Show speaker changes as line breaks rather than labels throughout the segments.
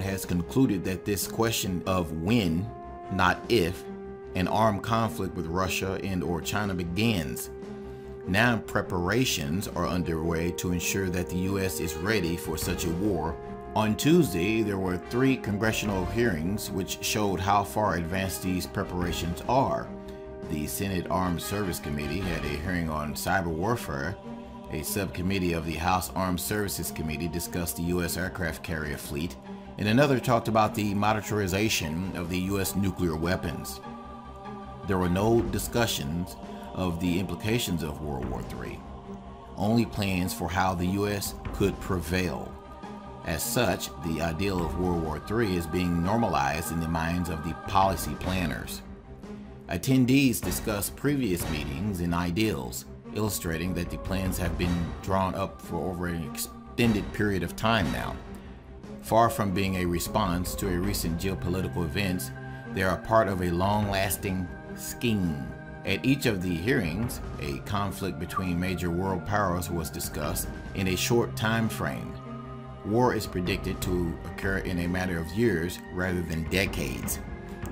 has concluded that this question of when, not if, an armed conflict with Russia and/or China begins. Now preparations are underway to ensure that the U.S. is ready for such a war. On Tuesday, there were 3 congressional hearings which showed how far advanced these preparations are. The Senate Armed Services Committee had a hearing on cyber warfare. A subcommittee of the House Armed Services Committee discussed the U.S. aircraft carrier fleet, and another talked about the modernization of the U.S. nuclear weapons. There were no discussions of the implications of World War III, only plans for how the U.S. could prevail. As such, the ideal of World War III is being normalized in the minds of the policy planners. Attendees discussed previous meetings and ideals, illustrating that the plans have been drawn up for over an extended period of time now. Far from being a response to a recent geopolitical events, they are part of a long-lasting scheme. At each of the hearings, a conflict between major world powers was discussed in a short time frame. War is predicted to occur in a matter of years rather than decades,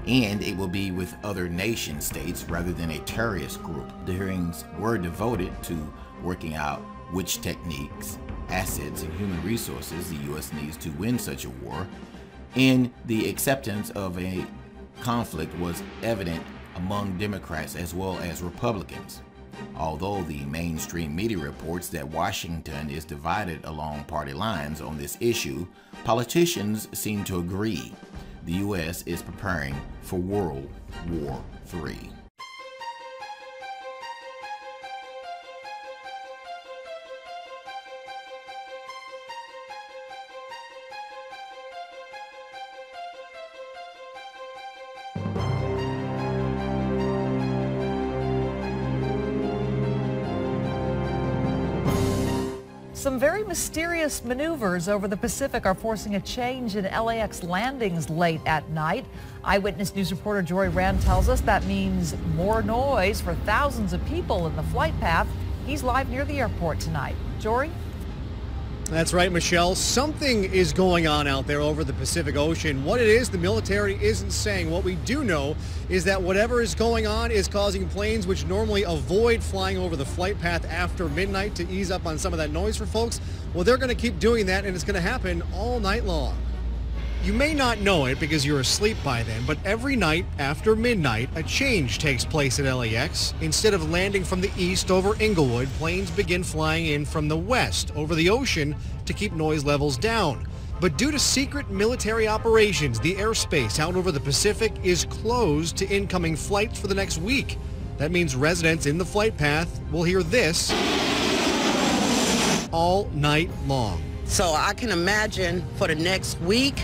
and it will be with other nation states rather than a terrorist group. The hearings were devoted to working out which techniques, assets, and human resources the U.S. needs to win such a war, and the acceptance of a conflict was evident among Democrats as well as Republicans. Although the mainstream media reports that Washington is divided along party lines on this issue, politicians seem to agree the U.S. is preparing for World War III.
Some very mysterious maneuvers over the Pacific are forcing a change in LAX landings late at night. Eyewitness News reporter Jory Rand tells us that means more noise for thousands of people in the flight path. He's live near the airport tonight. Jory?
That's right, Michelle. Something is going on out there over the Pacific Ocean. What it is, the military isn't saying. What we do know is that whatever is going on is causing planes which normally avoid flying over the flight path after midnight to ease up on some of that noise for folks. Well, they're going to keep doing that, and it's going to happen all night long. You may not know it because you're asleep by then, but every night after midnight, a change takes place at LAX. Instead of landing from the east over Inglewood, planes begin flying in from the west over the ocean to keep noise levels down. But due to secret military operations, the airspace out over the Pacific is closed to incoming flights for the next week. That means residents in the flight path will hear this all night long.
So I can imagine for the next week,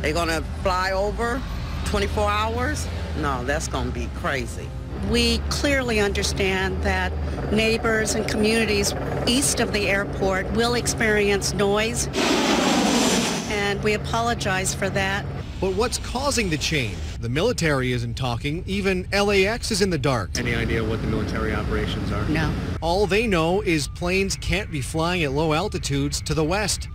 they're going to fly over 24 hours? No, that's going to be crazy.
We clearly understand that neighbors and communities east of the airport will experience noise, and we apologize for that.
But what's causing the change? The military isn't talking. Even LAX is in the dark.
Any idea what the military operations are?
No.
All they know is planes can't be flying at low altitudes to the west.